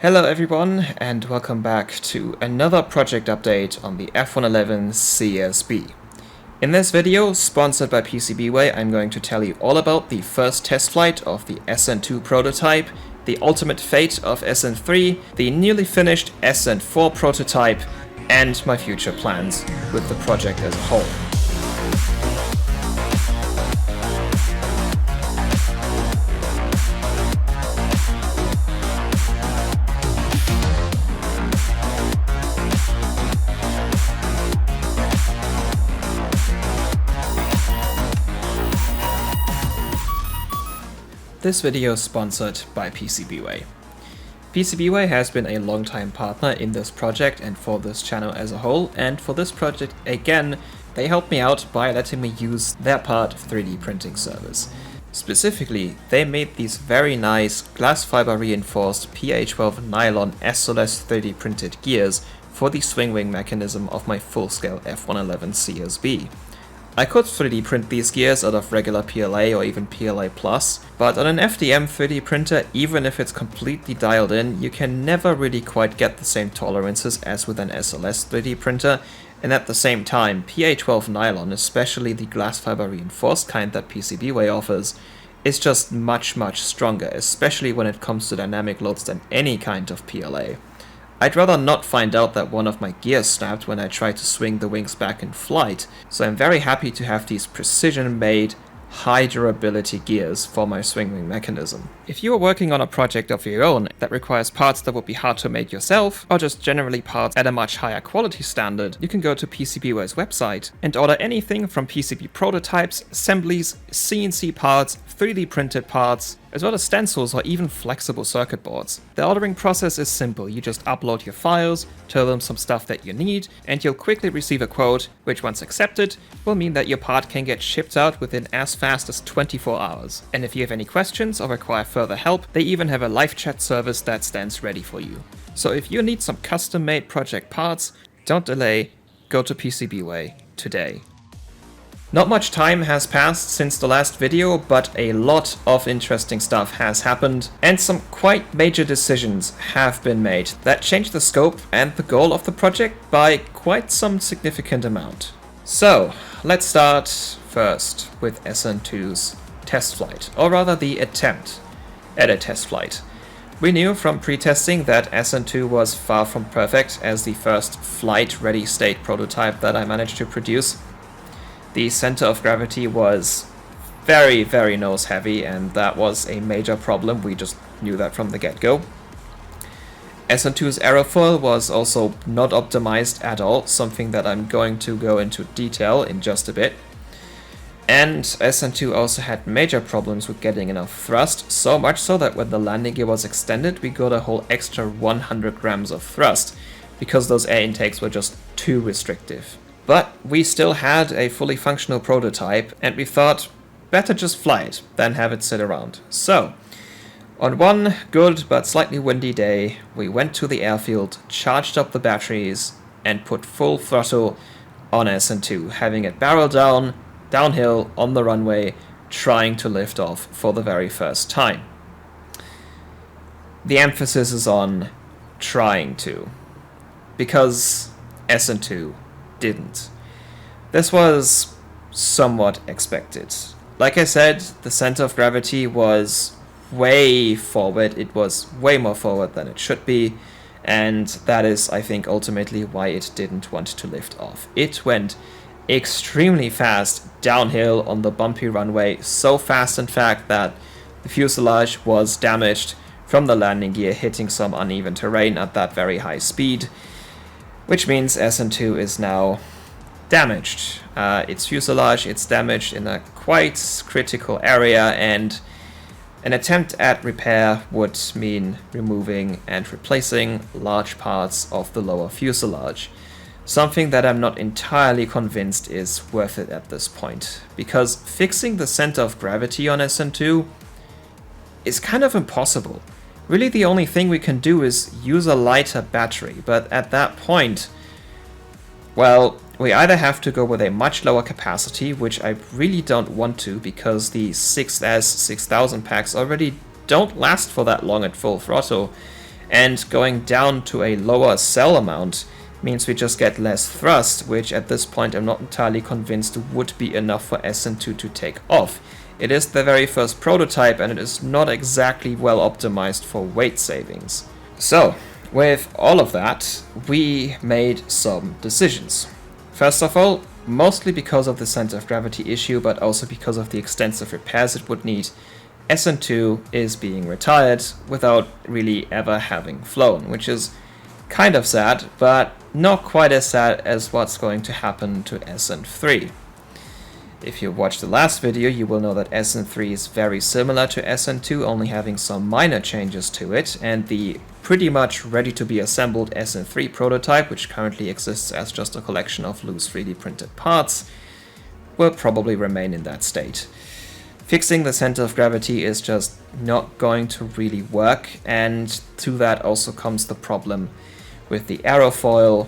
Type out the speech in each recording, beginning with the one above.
Hello everyone, and welcome back to another project update on the F-111 CSB. In this video, sponsored by PCBWay, I'm going to tell you all about the first test flight of the SN2 prototype, the ultimate fate of SN3, the nearly finished SN4 prototype, and my future plans with the project as a whole. This video is sponsored by PCBWay. PCBWay has been a long-time partner in this project and for this channel as a whole, and for this project again, they helped me out by letting me use their part of 3D printing service. Specifically, they made these very nice glass fiber reinforced PA12 nylon SLS 3D printed gears for the swing wing mechanism of my full-scale F-111 CSB. I could 3D print these gears out of regular PLA or even PLA+, but on an FDM 3D printer, even if it's completely dialed in, you can never really quite get the same tolerances as with an SLS 3D printer, and at the same time, PA12 nylon, especially the glass fiber reinforced kind that PCBWay offers, is just much stronger, especially when it comes to dynamic loads than any kind of PLA. I'd rather not find out that one of my gears snapped when I try to swing the wings back in flight, so I'm very happy to have these precision-made, high-durability gears for my swing wing mechanism. If you are working on a project of your own that requires parts that would be hard to make yourself, or just generally parts at a much higher quality standard, you can go to PCBWay's website and order anything from PCB prototypes, assemblies, CNC parts, 3D printed parts, as well as stencils or even flexible circuit boards. The ordering process is simple. You just upload your files, tell them some stuff that you need, and you'll quickly receive a quote, which once accepted, will mean that your part can get shipped out within as fast as 24 hours. And if you have any questions or require further help, they even have a live chat service that stands ready for you. So if you need some custom-made project parts, don't delay, go to PCBWay today. Not much time has passed since the last video, but a lot of interesting stuff has happened, and some quite major decisions have been made that change the scope and the goal of the project by quite some significant amount. So, let's start first with SN2's test flight, or rather the attempt at a test flight. We knew from pre-testing that SN2 was far from perfect as the first flight-ready state prototype that I managed to produce. The center of gravity was very nose heavy, and that was a major problem. We just knew that from the get-go. SN2's aerofoil was also not optimized at all, something that I'm going to go into detail in just a bit. And SN2 also had major problems with getting enough thrust, so much so that when the landing gear was extended, we got a whole extra 100 grams of thrust, because those air intakes were just too restrictive. But we still had a fully functional prototype, and we thought, better just fly it than have it sit around. So, on one good but slightly windy day, we went to the airfield, charged up the batteries, and put full throttle on SN2, having it barrel downhill on the runway, trying to lift off for the very first time. The emphasis is on trying to, because SN2 didn't. This was somewhat expected. Like I said, the center of gravity was way forward. It was way more forward than it should be, and that is, I think, ultimately why it didn't want to lift off. It went extremely fast downhill on the bumpy runway, so fast in fact that the fuselage was damaged from the landing gear hitting some uneven terrain at that very high speed, which means SN2 is now damaged. Its fuselage, it's damaged in a quite critical area, and an attempt at repair would mean removing and replacing large parts of the lower fuselage. Something that I'm not entirely convinced is worth it at this point, because fixing the center of gravity on SN2 is kind of impossible. Really, the only thing we can do is use a lighter battery, but at that point, well, we either have to go with a much lower capacity, which I really don't want to, because the 6S 6000 packs already don't last for that long at full throttle, and going down to a lower cell amount means we just get less thrust, which at this point I'm not entirely convinced would be enough for SN2 to take off. It is the very first prototype and it is not exactly well optimized for weight savings. So, with all of that, we made some decisions. First of all, mostly because of the center of gravity issue, but also because of the extensive repairs it would need, SN2 is being retired without really ever having flown, which is kind of sad, but not quite as sad as what's going to happen to SN3. If you watched the last video, you will know that SN3 is very similar to SN2, only having some minor changes to it, and the pretty much ready to be assembled SN3 prototype, which currently exists as just a collection of loose 3D printed parts, will probably remain in that state. Fixing the center of gravity is just not going to really work, and to that also comes the problem with the aerofoil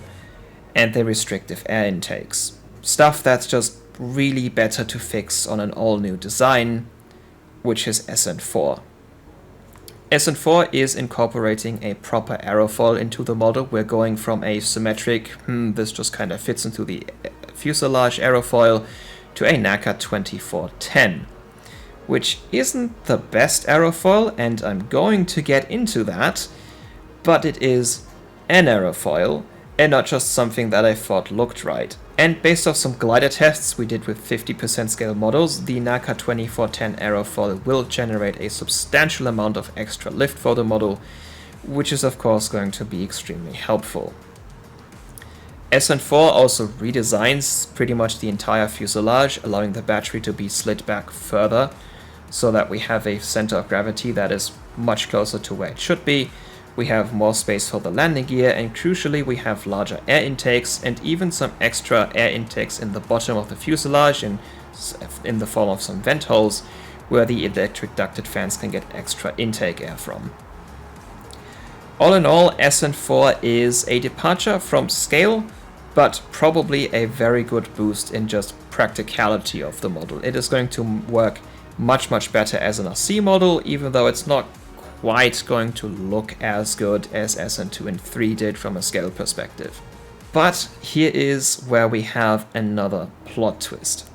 and the restrictive air intakes. Stuff that's just really better to fix on an all-new design, which is SN4. SN4 is incorporating a proper aerofoil into the model. We're going from a symmetric, this just kind of fits into the fuselage aerofoil, to a NACA 2410. Which isn't the best aerofoil, and I'm going to get into that, but it is an aerofoil, and not just something that I thought looked right. And based off some glider tests we did with 50% scale models, the NACA 2410 aerofoil will generate a substantial amount of extra lift for the model, which is of course going to be extremely helpful. SN4 also redesigns pretty much the entire fuselage, allowing the battery to be slid back further, so that we have a center of gravity that is much closer to where it should be. We have more space for the landing gear, and crucially we have larger air intakes and even some extra air intakes in the bottom of the fuselage in the form of some vent holes where the electric ducted fans can get extra intake air from. All in all, SN4 is a departure from scale, but probably a very good boost in just practicality of the model. It is going to work much better as an RC model, even though it's not quite going to look as good as SN2 and 3 did from a scale perspective. But here is where we have another plot twist.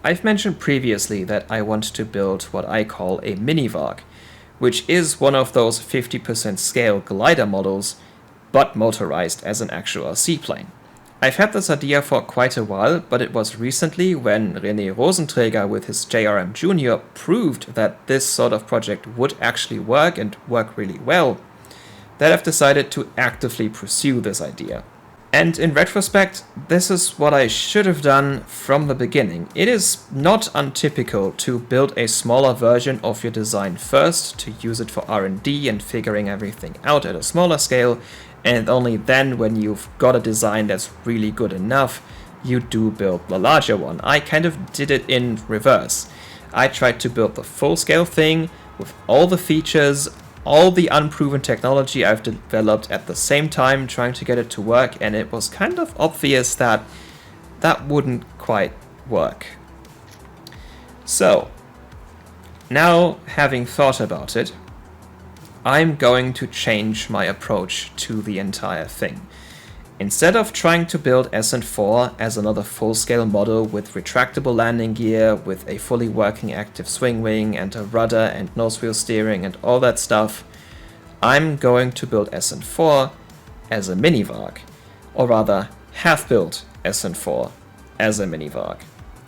I've mentioned previously that I want to build what I call a mini Varg, which is one of those 50% scale glider models, but motorized as an actual seaplane. I've had this idea for quite a while, but it was recently when René Rosenträger with his JRM Junior proved that this sort of project would actually work and work really well, that I've decided to actively pursue this idea. And in retrospect, this is what I should have done from the beginning. It is not untypical to build a smaller version of your design first, to use it for R&D and figuring everything out at a smaller scale, and only then, when you've got a design that's really good enough, you do build the larger one. I kind of did it in reverse. I tried to build the full-scale thing with all the features, all the unproven technology I've developed at the same time, trying to get it to work, and it was kind of obvious that that wouldn't quite work. So, now having thought about it, I'm going to change my approach to the entire thing. Instead of trying to build SN4 as another full-scale model with retractable landing gear, with a fully working active swing wing and a rudder and nose wheel steering and all that stuff, I'm going to build SN4 as a mini Varg, or rather half-built SN4 as a mini Varg.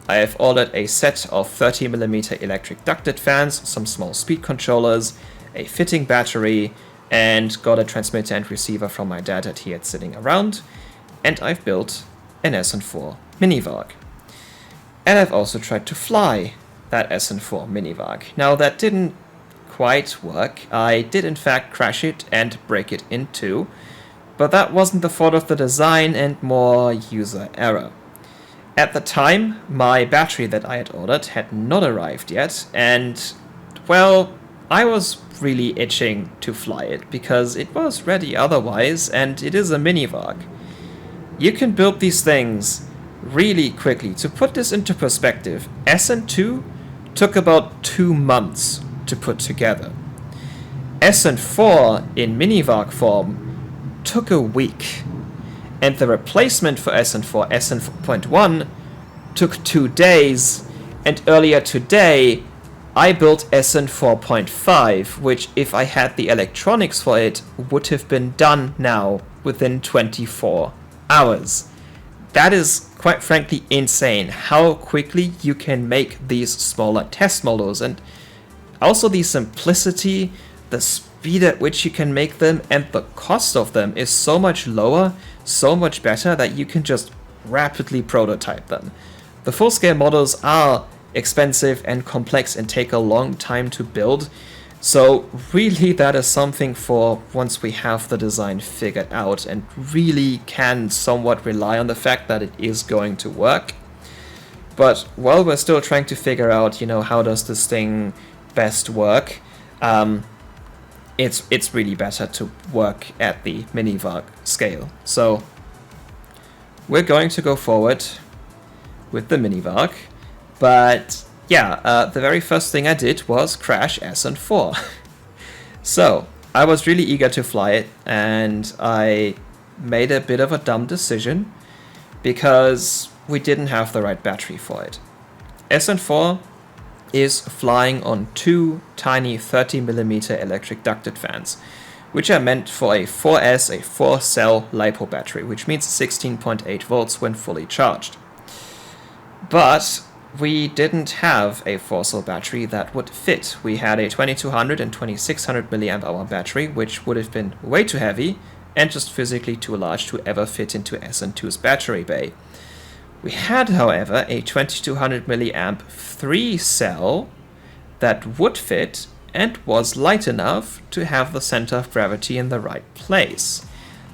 I have ordered a set of 30mm electric ducted fans, some small speed controllers, a fitting battery, and got a transmitter and receiver from my dad that he had sitting around, and I've built an SN4 mini Varg. And I've also tried to fly that SN4 mini Varg. Now that didn't quite work. I did in fact crash it and break it in two, but that wasn't the fault of the design and more user error. At the time, my battery that I had ordered had not arrived yet, and well, I was really itching to fly it because it was ready otherwise, and it is a mini Varg. You can build these things really quickly. To put this into perspective, SN2 took about 2 months to put together. SN4 in minivark form took a week, and the replacement for SN4, SN4.1, took 2 days, and earlier today I built SN4.5, which, if I had the electronics for it, would have been done now within 24 hours. That is, quite frankly, insane how quickly you can make these smaller test models, and also the simplicity, the speed at which you can make them, and the cost of them is so much lower, so much better, that you can just rapidly prototype them. The full-scale models are expensive and complex and take a long time to build, so really that is something for once we have the design figured out and really can somewhat rely on the fact that it is going to work. But while we're still trying to figure out, how does this thing best work, it's really better to work at the minivark scale. So we're going to go forward with the minivark. But yeah, the very first thing I did was crash SN4. So I was really eager to fly it, and I made a bit of a dumb decision because we didn't have the right battery for it. SN4 is flying on 2 tiny 30mm electric ducted fans, which are meant for a 4S, a 4-cell LiPo battery, which means 16.8 volts when fully charged. But we didn't have a 4-cell battery that would fit. We had a 2200 and 2600 mAh battery, which would have been way too heavy and just physically too large to ever fit into SN2's battery bay. We had, however, a 2200 mAh 3-cell that would fit and was light enough to have the center of gravity in the right place.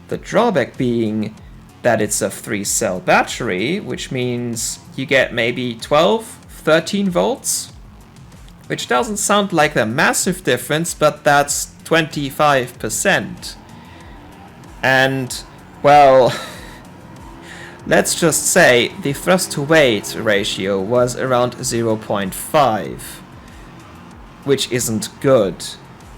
The drawback being that it's a 3-cell battery, which means you get maybe 12, 13 volts, which doesn't sound like a massive difference, but that's 25%. And, well, let's just say the thrust to weight ratio was around 0.5, which isn't good.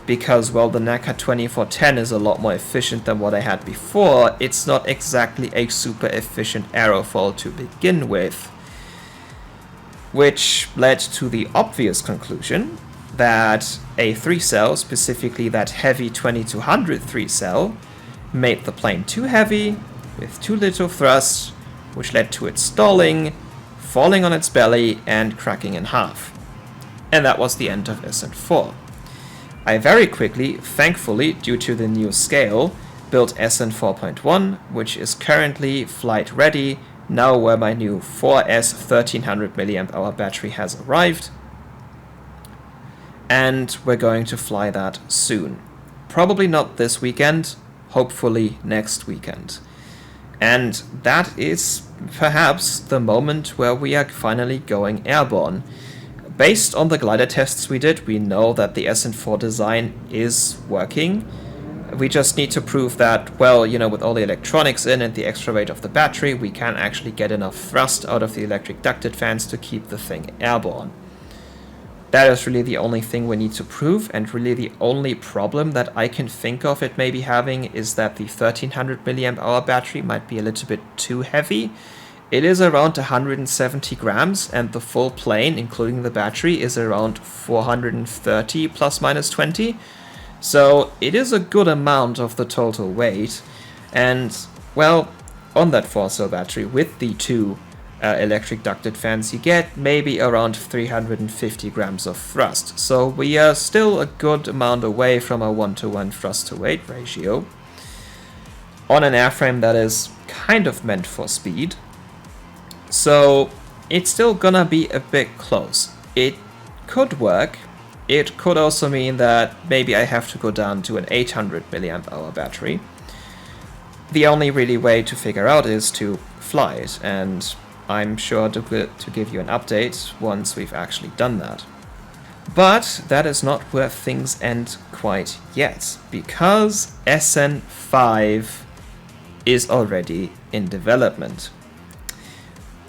Because, well, the NACA 2410 is a lot more efficient than what I had before, it's not exactly a super efficient aerofoil to begin with. Which led to the obvious conclusion that a 3-cell, specifically that heavy 2200 3-cell, made the plane too heavy, with too little thrust, which led to it stalling, falling on its belly, and cracking in half. And that was the end of SN4. I very quickly, thankfully, due to the new scale, built SN4.1, which is currently flight ready, now where my new 4S 1300 mAh battery has arrived. And we're going to fly that soon. Probably not this weekend, hopefully next weekend. And that is perhaps the moment where we are finally going airborne. Based on the glider tests we did, we know that the SN4 design is working. We just need to prove that, well, with all the electronics in and the extra weight of the battery, we can actually get enough thrust out of the electric ducted fans to keep the thing airborne. That is really the only thing we need to prove, and really the only problem that I can think of it maybe having is that the 1300 mAh battery might be a little bit too heavy. It is around 170 grams, and the full plane, including the battery, is around 430 plus minus 20. So it is a good amount of the total weight. And, well, on that 4-cell battery, with the 2 electric ducted fans, you get maybe around 350 grams of thrust. So we are still a good amount away from a 1-to-1 thrust to weight ratio on an airframe that is kind of meant for speed. So it's still gonna be a bit close. It could work. It could also mean that maybe I have to go down to an 800 mAh battery. The only really way to figure out is to fly it, and I'm sure to give you an update once we've actually done that. But that is not where things end quite yet, because SN5 is already in development.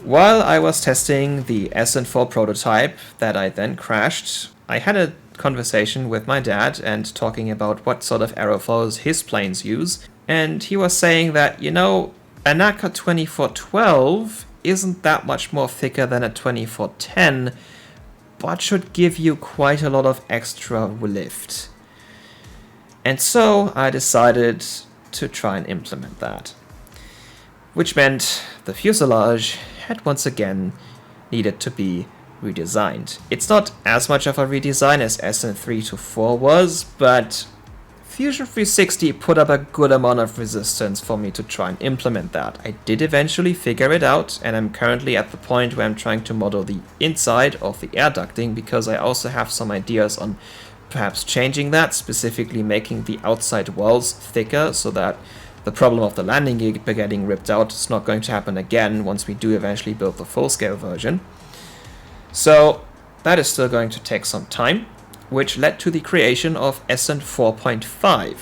While I was testing the SN4 prototype that I then crashed, I had a conversation with my dad and talking about what sort of aeroflows his planes use. And he was saying that, you know, a NACA 2412 isn't that much more thicker than a 2410, but should give you quite a lot of extra lift. And so I decided to try and implement that. Which meant the fuselage had once again needed to be redesigned. It's not as much of a redesign as SN3-4 was, but Fusion 360 put up a good amount of resistance for me to try and implement that. I did eventually figure it out, and I'm currently at the point where I'm trying to model the inside of the air ducting, because I also have some ideas on perhaps changing that, specifically making the outside walls thicker so that the problem of the landing gear getting ripped out is not going to happen again once we do eventually build the full-scale version. So that is still going to take some time, which led to the creation of SN 4.5,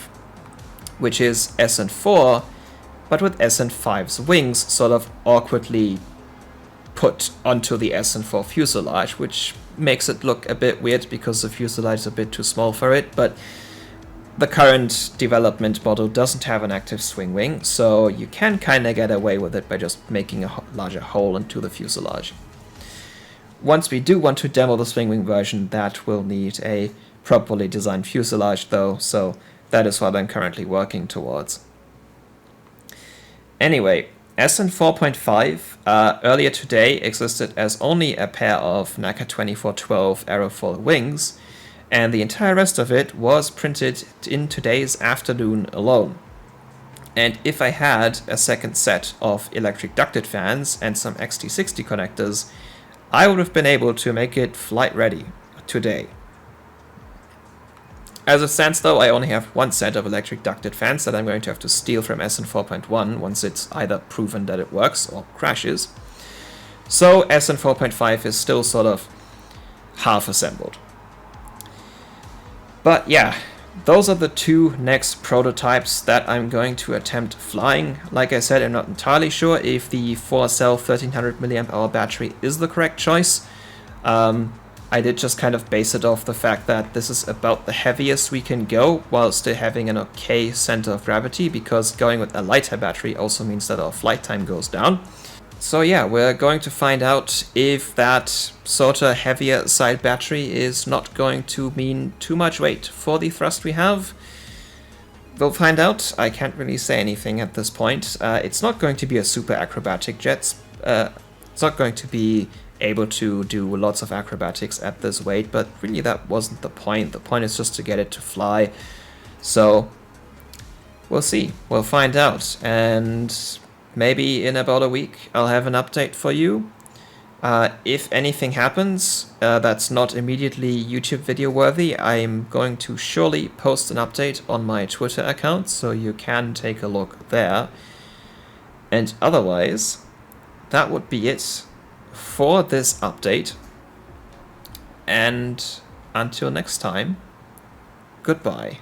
which is SN 4, but with SN 5's wings sort of awkwardly put onto the SN 4 fuselage, which makes it look a bit weird because the fuselage is a bit too small for it, but the current development model doesn't have an active swing wing, so you can kind of get away with it by just making a larger hole into the fuselage. Once we do want to demo the swing wing version, that will need a properly designed fuselage though, so that is what I'm currently working towards. Anyway, SN 4.5 earlier today existed as only a pair of NACA 2412 aerofoil wings, and the entire rest of it was printed in today's afternoon alone. And if I had a second set of electric ducted fans and some XT60 connectors, I would have been able to make it flight ready today. As it stands though, I only have one set of electric ducted fans that I'm going to have to steal from SN 4.1 once it's either proven that it works or crashes. So SN 4.5 is still sort of half assembled. But yeah, those are the two next prototypes that I'm going to attempt flying. Like I said, I'm not entirely sure if the 4-cell 1300 mAh battery is the correct choice. I did just kind of base it off the fact that this is about the heaviest we can go while still having an okay center of gravity, because going with a lighter battery also means that our flight time goes down. So yeah, we're going to find out if that sort of heavier side battery is not going to mean too much weight for the thrust we have. We'll find out. I can't really say anything at this point. It's not going to be a super acrobatic jet. It's not going to be able to do lots of acrobatics at this weight, but really that wasn't the point. The point is just to get it to fly. So we'll see. We'll find out. And maybe in about a week I'll have an update for you. If anything happens that's not immediately YouTube video worthy, I'm going to surely post an update on my Twitter account, so you can take a look there. And otherwise, that would be it for this update. And until next time, goodbye.